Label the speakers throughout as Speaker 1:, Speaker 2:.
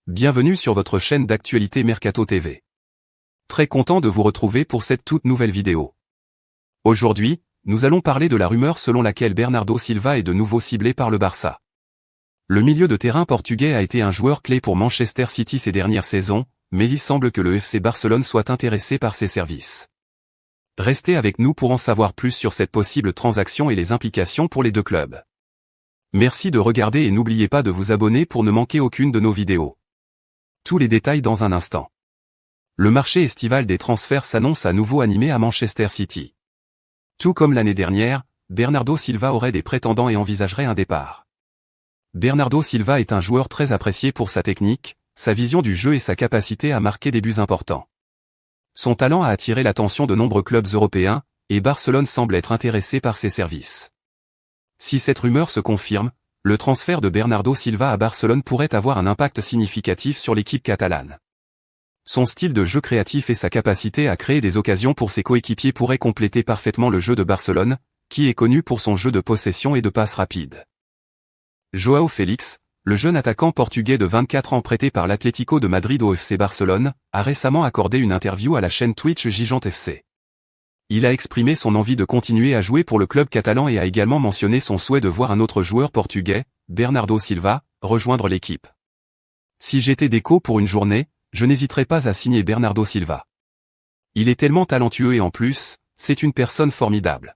Speaker 1: Bienvenue sur votre chaîne d'actualité Mercato TV. Très content de vous retrouver pour cette toute nouvelle vidéo. Aujourd'hui, nous allons parler de la rumeur selon laquelle Bernardo Silva est de nouveau ciblé par le Barça. Le milieu de terrain portugais a été un joueur clé pour Manchester City ces dernières saisons, mais il semble que le FC Barcelone soit intéressé par ses services. Restez avec nous pour en savoir plus sur cette possible transaction et les implications pour les deux clubs. Merci de regarder et n'oubliez pas de vous abonner pour ne manquer aucune de nos vidéos. Tous les détails dans un instant. Le marché estival des transferts s'annonce à nouveau animé à Manchester City. Tout comme l'année dernière, Bernardo Silva aurait des prétendants et envisagerait un départ. Bernardo Silva est un joueur très apprécié pour sa technique, sa vision du jeu et sa capacité à marquer des buts importants. Son talent a attiré l'attention de nombreux clubs européens, et Barcelone semble être intéressé par ses services. Si cette rumeur se confirme, le transfert de Bernardo Silva à Barcelone pourrait avoir un impact significatif sur l'équipe catalane. Son style de jeu créatif et sa capacité à créer des occasions pour ses coéquipiers pourraient compléter parfaitement le jeu de Barcelone, qui est connu pour son jeu de possession et de passes rapides. João Félix, le jeune attaquant portugais de 24 ans prêté par l'Atlético de Madrid au FC Barcelone, a récemment accordé une interview à la chaîne Twitch Gigante FC. Il a exprimé son envie de continuer à jouer pour le club catalan et a également mentionné son souhait de voir un autre joueur portugais, Bernardo Silva, rejoindre l'équipe. Si j'étais Deco pour une journée, je n'hésiterais pas à signer Bernardo Silva. Il est tellement talentueux et en plus, c'est une personne formidable.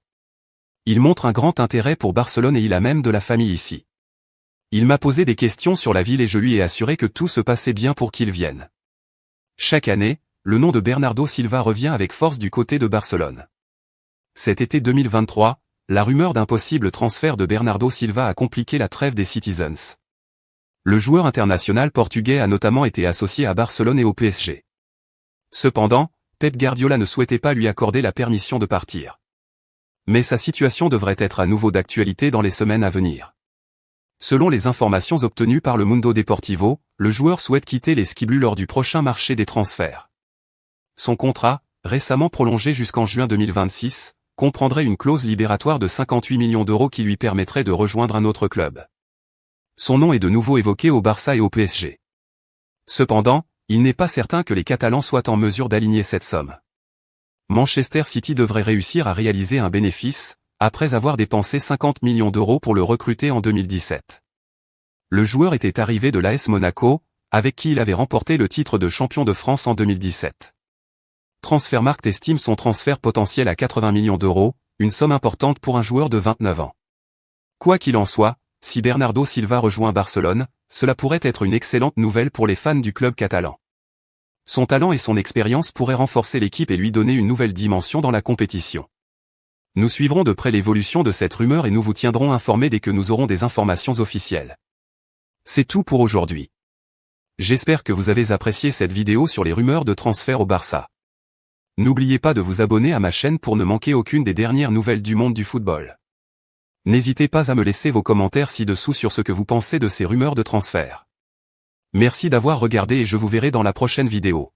Speaker 1: Il montre un grand intérêt pour Barcelone et il a même de la famille ici. Il m'a posé des questions sur la ville et je lui ai assuré que tout se passait bien pour qu'il vienne. Chaque année, le nom de Bernardo Silva revient avec force du côté de Barcelone. Cet été 2023, la rumeur d'un possible transfert de Bernardo Silva a compliqué la trêve des Citizens. Le joueur international portugais a notamment été associé à Barcelone et au PSG. Cependant, Pep Guardiola ne souhaitait pas lui accorder la permission de partir. Mais sa situation devrait être à nouveau d'actualité dans les semaines à venir. Selon les informations obtenues par le Mundo Deportivo, le joueur souhaite quitter les Skibus lors du prochain marché des transferts. Son contrat, récemment prolongé jusqu'en juin 2026, comprendrait une clause libératoire de 58 millions d'euros qui lui permettrait de rejoindre un autre club. Son nom est de nouveau évoqué au Barça et au PSG. Cependant, il n'est pas certain que les Catalans soient en mesure d'aligner cette somme. Manchester City devrait réussir à réaliser un bénéfice, après avoir dépensé 50 millions d'euros pour le recruter en 2017. Le joueur était arrivé de l'AS Monaco, avec qui il avait remporté le titre de champion de France en 2017. Transfermarkt estime son transfert potentiel à 80 millions d'euros, une somme importante pour un joueur de 29 ans. Quoi qu'il en soit, si Bernardo Silva rejoint Barcelone, cela pourrait être une excellente nouvelle pour les fans du club catalan. Son talent et son expérience pourraient renforcer l'équipe et lui donner une nouvelle dimension dans la compétition. Nous suivrons de près l'évolution de cette rumeur et nous vous tiendrons informés dès que nous aurons des informations officielles. C'est tout pour aujourd'hui. J'espère que vous avez apprécié cette vidéo sur les rumeurs de transfert au Barça. N'oubliez pas de vous abonner à ma chaîne pour ne manquer aucune des dernières nouvelles du monde du football. N'hésitez pas à me laisser vos commentaires ci-dessous sur ce que vous pensez de ces rumeurs de transfert. Merci d'avoir regardé et je vous verrai dans la prochaine vidéo.